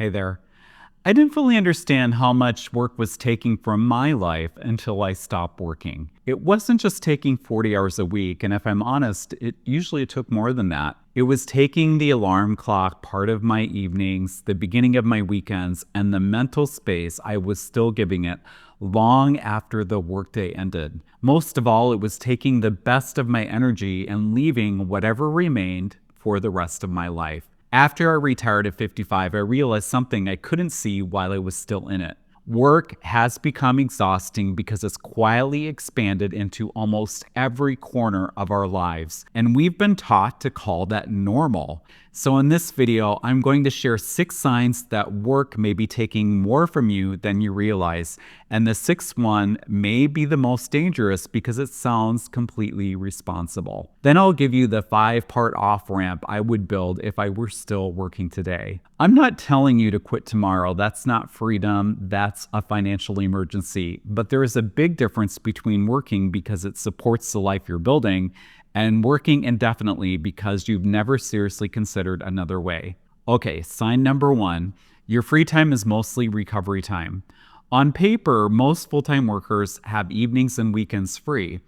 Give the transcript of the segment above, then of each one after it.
Hey there. I didn't fully understand how much work was taking from my life until I stopped working. It wasn't just taking 40 hours a week, and if I'm honest, it usually took more than that. It was taking the alarm clock part of my evenings, the beginning of my weekends, and the mental space I was still giving it long after the workday ended. Most of all, it was taking the best of my energy and leaving whatever remained for the rest of my life. After I retired at 55, I realized something I couldn't see while I was still in it. Work has become exhausting because it's quietly expanded into almost every corner of our lives, and we've been taught to call that normal. So in this video, I'm going to share 6 signs that work may be taking more from you than you realize, and the 6th one may be the most dangerous because it sounds completely responsible. Then I'll give you the 5-part off-ramp I would build if I were still working today. I'm not telling you to quit tomorrow. That's not freedom. That's a financial emergency. But there is a big difference between working because it supports the life you're building and working indefinitely because you've never seriously considered another way. Okay, sign number 1, your free time is mostly recovery time. On paper, most full-time workers have evenings and weekends free.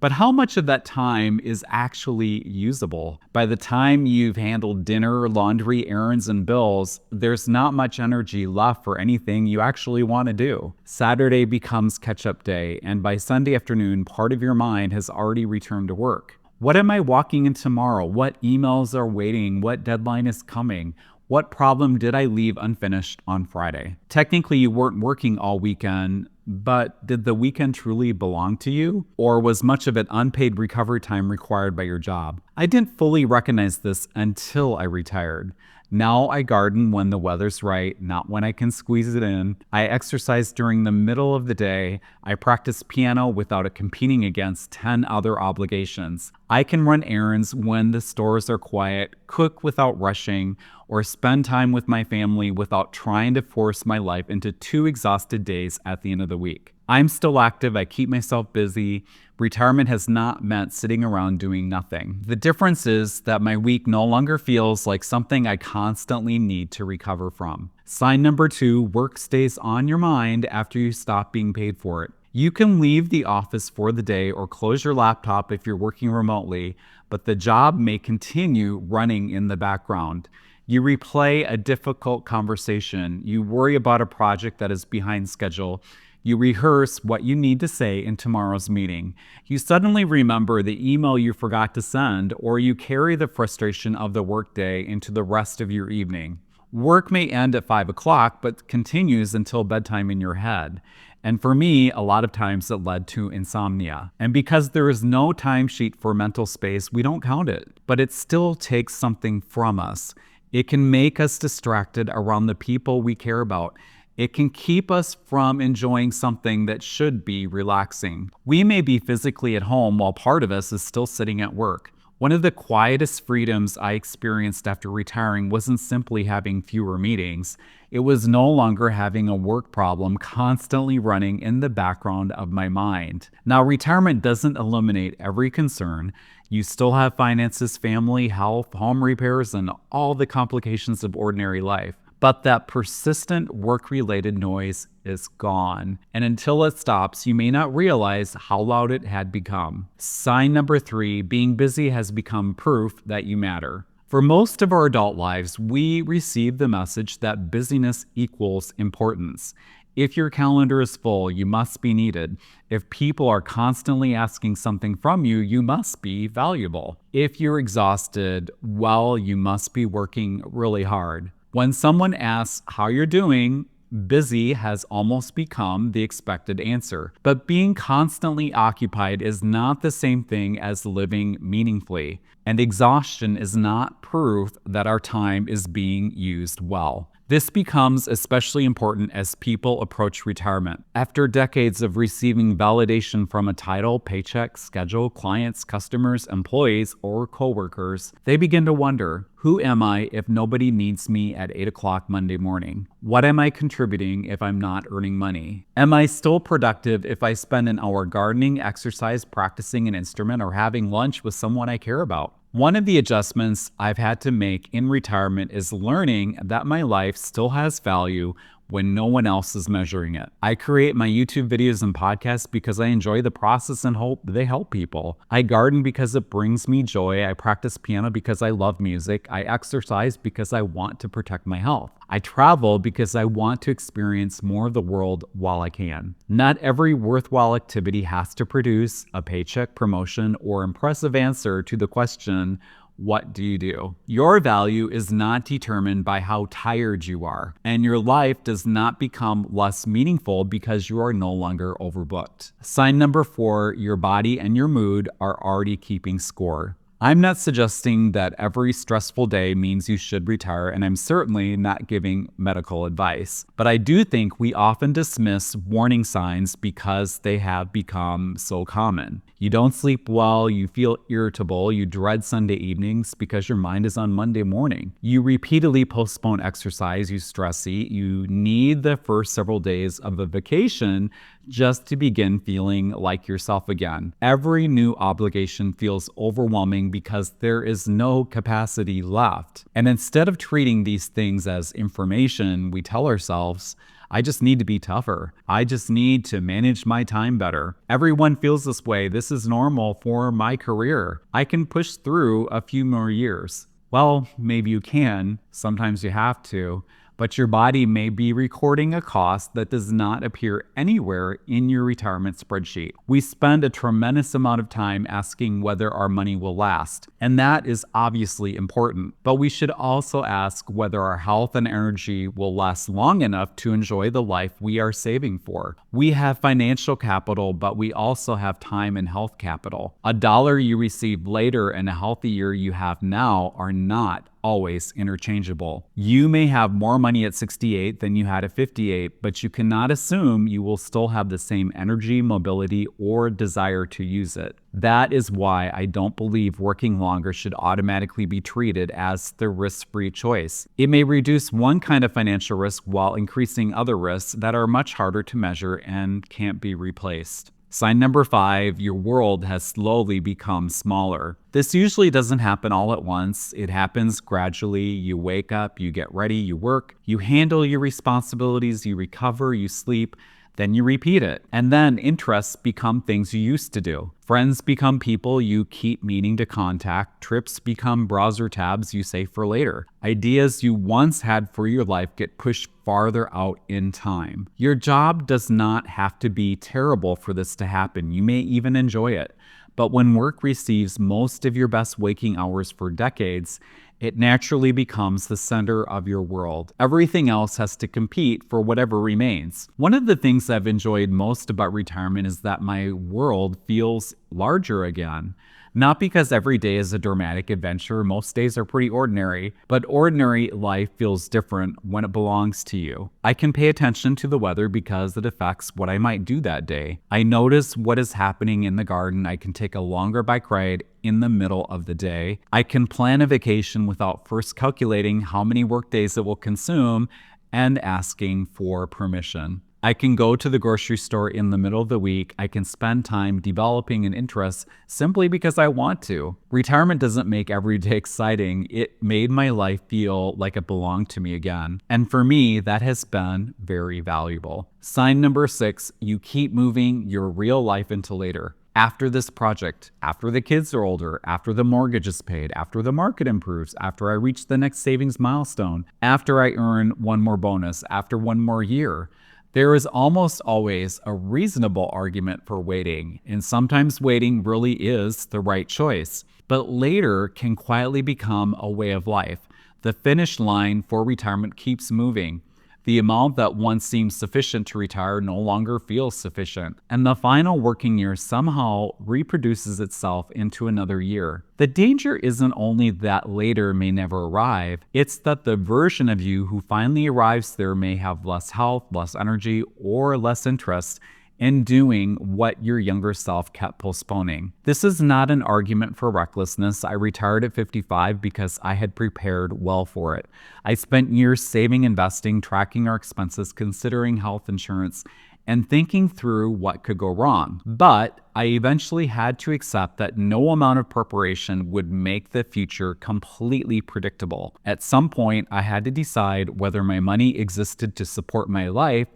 But how much of that time is actually usable? By the time you've handled dinner, laundry, errands, and bills, there's not much energy left for anything you actually want to do. Saturday becomes catch-up day, and by Sunday afternoon, part of your mind has already returned to work. What am I walking in tomorrow? What emails are waiting? What deadline is coming? What problem did I leave unfinished on Friday? Technically, you weren't working all weekend, but did the weekend truly belong to you? Or was much of it unpaid recovery time required by your job? I didn't fully recognize this until I retired. Now I garden when the weather's right, not when I can squeeze it in. I exercise during the middle of the day. I practice piano without it competing against 10 other obligations. I can run errands when the stores are quiet, cook without rushing, or spend time with my family without trying to force my life into 2 exhausted days at the end of the week. I'm still active. I keep myself busy. Retirement has not meant sitting around doing nothing. The difference is that my week no longer feels like something I constantly need to recover from. Sign number 2, work stays on your mind after you stop being paid for it. You can leave the office for the day or close your laptop if you're working remotely, but the job may continue running in the background. You replay a difficult conversation. You worry about a project that is behind schedule. You rehearse what you need to say in tomorrow's meeting. You suddenly remember the email you forgot to send, or you carry the frustration of the workday into the rest of your evening. Work may end at 5 o'clock, but continues until bedtime in your head. And for me, a lot of times it led to insomnia. And because there is no timesheet for mental space, we don't count it. But it still takes something from us. It can make us distracted around the people we care about. It can keep us from enjoying something that should be relaxing. We may be physically at home while part of us is still sitting at work. One of the quietest freedoms I experienced after retiring wasn't simply having fewer meetings. It was no longer having a work problem constantly running in the background of my mind. Now, retirement doesn't eliminate every concern. You still have finances, family, health, home repairs, and all the complications of ordinary life. But that persistent work-related noise is gone. And until it stops, you may not realize how loud it had become. Sign number 3, being busy has become proof that you matter. For most of our adult lives, we receive the message that busyness equals importance. If your calendar is full, you must be needed. If people are constantly asking something from you, you must be valuable. If you're exhausted, well, you must be working really hard. When someone asks how you're doing, busy has almost become the expected answer. But being constantly occupied is not the same thing as living meaningfully. And exhaustion is not proof that our time is being used well. This becomes especially important as people approach retirement. After decades of receiving validation from a title, paycheck, schedule, clients, customers, employees, or coworkers, they begin to wonder, who am I if nobody needs me at 8 o'clock Monday morning? What am I contributing if I'm not earning money? Am I still productive if I spend an hour gardening, exercise, practicing an instrument, or having lunch with someone I care about? One of the adjustments I've had to make in retirement is learning that my life still has value when no one else is measuring it. I create my YouTube videos and podcasts because I enjoy the process and hope they help people. I garden because it brings me joy. I practice piano because I love music. I exercise because I want to protect my health. I travel because I want to experience more of the world while I can. Not every worthwhile activity has to produce a paycheck, promotion, or impressive answer to the question, what do you do? Your value is not determined by how tired you are, and your life does not become less meaningful because you are no longer overbooked. Sign number 4, your body and your mood are already keeping score. I'm not suggesting that every stressful day means you should retire, and I'm certainly not giving medical advice. But I do think we often dismiss warning signs because they have become so common. You don't sleep well, you feel irritable, you dread Sunday evenings because your mind is on Monday morning. You repeatedly postpone exercise, you stress eat, you need the first several days of a vacation just to begin feeling like yourself again. Every new obligation feels overwhelming because there is no capacity left. And instead of treating these things as information, we tell ourselves, I just need to be tougher. I just need to manage my time better. Everyone feels this way. This is normal for my career. I can push through a few more years. Well, maybe you can. Sometimes you have to. But your body may be recording a cost that does not appear anywhere in your retirement spreadsheet. We spend a tremendous amount of time asking whether our money will last, and that is obviously important. But we should also ask whether our health and energy will last long enough to enjoy the life we are saving for. We have financial capital, but we also have time and health capital. A dollar you receive later and a healthy year you have now are not always interchangeable. You may have more money at 68 than you had at 58, but you cannot assume you will still have the same energy, mobility, or desire to use it. That is why I don't believe working longer should automatically be treated as the risk-free choice. It may reduce one kind of financial risk while increasing other risks that are much harder to measure and can't be replaced. Sign number 5, your world has slowly become smaller. This usually doesn't happen all at once. It happens gradually. You wake up, you get ready, you work, you handle your responsibilities, you recover, you sleep, then you repeat it. And then interests become things you used to do. Friends become people you keep meaning to contact. Trips become browser tabs you save for later. Ideas you once had for your life get pushed farther out in time. Your job does not have to be terrible for this to happen. You may even enjoy it. But when work receives most of your best waking hours for decades, it naturally becomes the center of your world. Everything else has to compete for whatever remains. One of the things I've enjoyed most about retirement is that my world feels larger again. Not because every day is a dramatic adventure, most days are pretty ordinary, but ordinary life feels different when it belongs to you. I can pay attention to the weather because it affects what I might do that day. I notice what is happening in the garden. I can take a longer bike ride in the middle of the day. I can plan a vacation without first calculating how many work days it will consume and asking for permission. I can go to the grocery store in the middle of the week. I can spend time developing an interest simply because I want to. Retirement doesn't make every day exciting. It made my life feel like it belonged to me again. And for me, that has been very valuable. Sign number 6, you keep moving your real life into later. After this project, after the kids are older, after the mortgage is paid, after the market improves, after I reach the next savings milestone, after I earn one more bonus, after one more year, there is almost always a reasonable argument for waiting, and sometimes waiting really is the right choice. But later can quietly become a way of life. The finish line for retirement keeps moving. The amount that once seemed sufficient to retire no longer feels sufficient, and the final working year somehow reproduces itself into another year. The danger isn't only that later may never arrive, it's that the version of you who finally arrives there may have less health, less energy, or less interest in doing what your younger self kept postponing. This is not an argument for recklessness. I retired at 55 because I had prepared well for it. I spent years saving, investing, tracking our expenses, considering health insurance, and thinking through what could go wrong. But I eventually had to accept that no amount of preparation would make the future completely predictable. At some point, I had to decide whether my money existed to support my life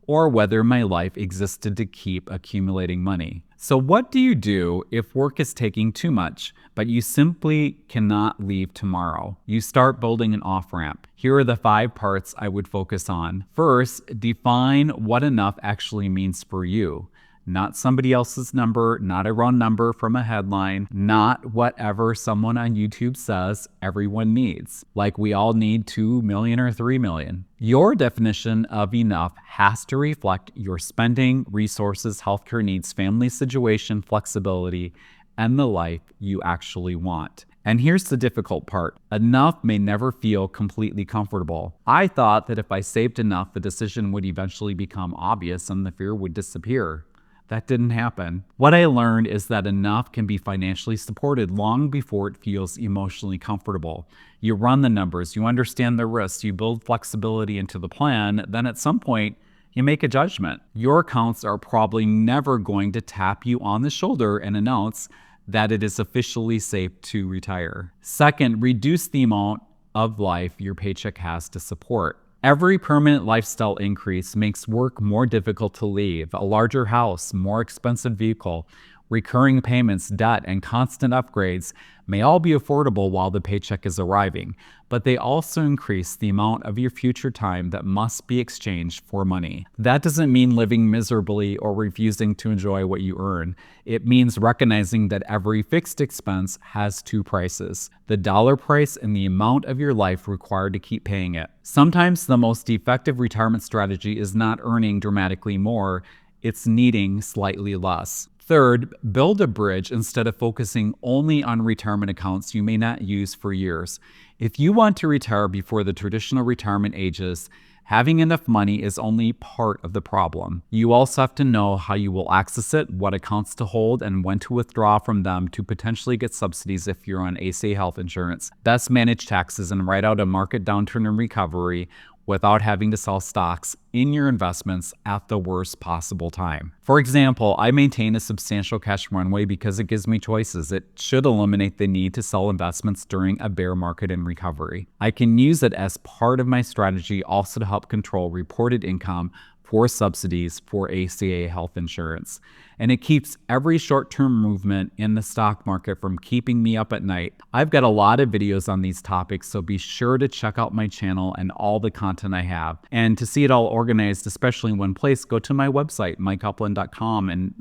or whether my life existed to keep accumulating money. So what do you do if work is taking too much, but you simply cannot leave tomorrow? You start building an off-ramp. Here are the 5 parts I would focus on. First, define what enough actually means for you. Not somebody else's number, not a round number from a headline, not whatever someone on YouTube says everyone needs. Like we all need 2 million or 3 million. Your definition of enough has to reflect your spending, resources, healthcare needs, family situation, flexibility, and the life you actually want. And here's the difficult part. Enough may never feel completely comfortable. I thought that if I saved enough, the decision would eventually become obvious and the fear would disappear. That didn't happen. What I learned is that enough can be financially supported long before it feels emotionally comfortable. You run the numbers, you understand the risks, you build flexibility into the plan, then at some point, you make a judgment. Your accounts are probably never going to tap you on the shoulder and announce that it is officially safe to retire. Second, reduce the amount of life your paycheck has to support. Every permanent lifestyle increase makes work more difficult to leave. A larger house, more expensive vehicle, recurring payments, debt, and constant upgrades may all be affordable while the paycheck is arriving, but they also increase the amount of your future time that must be exchanged for money. That doesn't mean living miserably or refusing to enjoy what you earn. It means recognizing that every fixed expense has 2 prices: the dollar price and the amount of your life required to keep paying it. Sometimes the most effective retirement strategy is not earning dramatically more, it's needing slightly less. Third, build a bridge instead of focusing only on retirement accounts you may not use for years. If you want to retire before the traditional retirement ages, having enough money is only part of the problem. You also have to know how you will access it, what accounts to hold, and when to withdraw from them to potentially get subsidies if you're on ACA health insurance. Best manage taxes and ride out a market downturn and recovery without having to sell stocks in your investments at the worst possible time. For example, I maintain a substantial cash runway because it gives me choices. It should eliminate the need to sell investments during a bear market and recovery. I can use it as part of my strategy also to help control reported income for subsidies for ACA health insurance. And it keeps every short-term movement in the stock market from keeping me up at night. I've got a lot of videos on these topics, so be sure to check out my channel and all the content I have. And to see it all organized, especially in one place, go to my website, mikeupland.com, and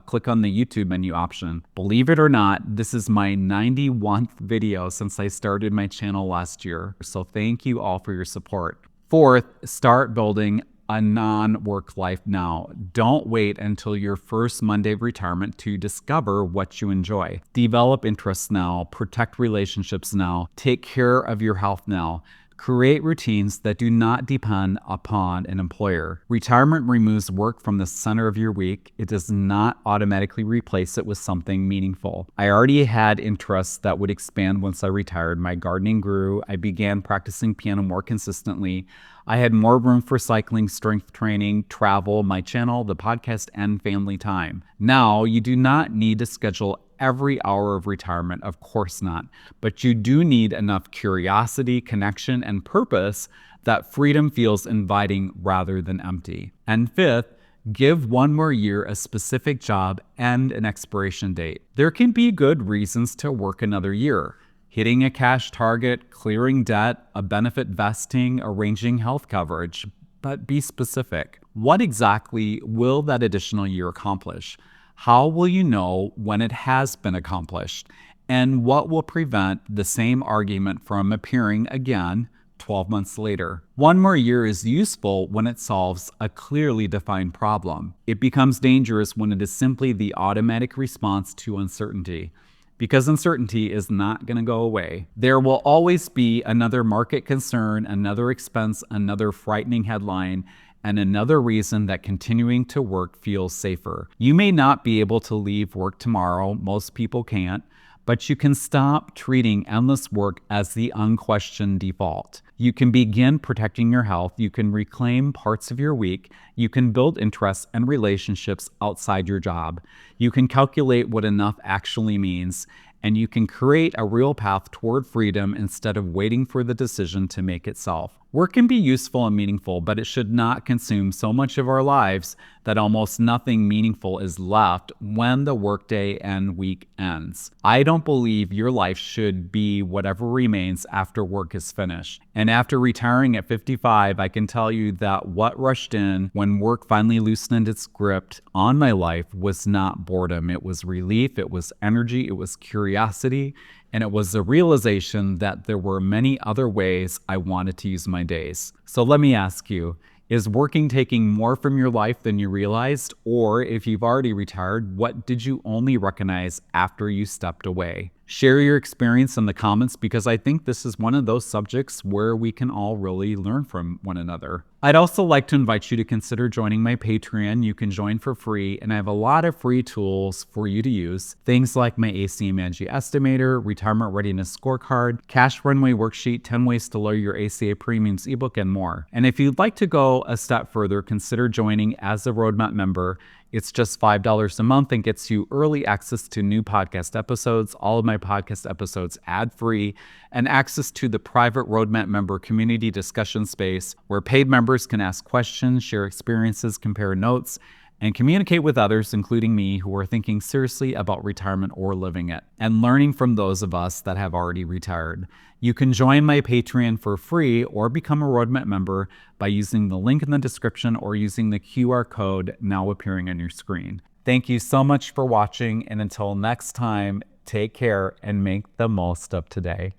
click on the YouTube menu option. Believe it or not, this is my 91st video since I started my channel last year. So thank you all for your support. Fourth, start building a non-work life now. Don't wait until your first Monday of retirement to discover what you enjoy. Develop interests now, protect relationships now, take care of your health now. Create routines that do not depend upon an employer. Retirement removes work from the center of your week. It does not automatically replace it with something meaningful. I already had interests that would expand once I retired. My gardening grew. I began practicing piano more consistently. I had more room for cycling, strength training, travel, my channel, the podcast, and family time. Now, you do not need to schedule every hour of retirement, of course not, but you do need enough curiosity, connection, and purpose that freedom feels inviting rather than empty. And fifth, give one more year a specific job and an expiration date. There can be good reasons to work another year. Hitting a cash target, clearing debt, a benefit vesting, arranging health coverage, but be specific. What exactly will that additional year accomplish? How will you know when it has been accomplished? And what will prevent the same argument from appearing again 12 months later? One more year is useful when it solves a clearly defined problem. It becomes dangerous when it is simply the automatic response to uncertainty. Because uncertainty is not going to go away. There will always be another market concern, another expense, another frightening headline, and another reason that continuing to work feels safer. You may not be able to leave work tomorrow, most people can't, but you can stop treating endless work as the unquestioned default. You can begin protecting your health. You can reclaim parts of your week. You can build interests and relationships outside your job. You can calculate what enough actually means, and you can create a real path toward freedom instead of waiting for the decision to make itself. Work can be useful and meaningful, but it should not consume so much of our lives that almost nothing meaningful is left when the workday and week ends. I don't believe your life should be whatever remains after work is finished. And after retiring at 55, I can tell you that what rushed in when work finally loosened its grip on my life was not boredom. It was relief, it was energy, it was curiosity, and it was the realization that there were many other ways I wanted to use my days. So let me ask you, is working taking more from your life than you realized? Or if you've already retired, what did you only recognize after you stepped away? Share your experience in the comments, because I think this is one of those subjects where we can all really learn from one another. I'd also like to invite you to consider joining my Patreon. You can join for free, and I have a lot of free tools for you to use. Things like my ACA Angie Estimator, Retirement Readiness Scorecard, Cash Runway Worksheet, 10 Ways to Lower Your ACA Premiums ebook, and more. And if you'd like to go a step further, consider joining as a Roadmap member. It's just $5 a month and gets you early access to new podcast episodes, all of my podcast episodes ad-free, and access to the private Roadmap member community discussion space where paid members can ask questions, share experiences, compare notes, and communicate with others, including me, who are thinking seriously about retirement or living it, and learning from those of us that have already retired. You can join my Patreon for free or become a Roadmap member by using the link in the description or using the QR code now appearing on your screen. Thank you so much for watching, and until next time, take care and make the most of today.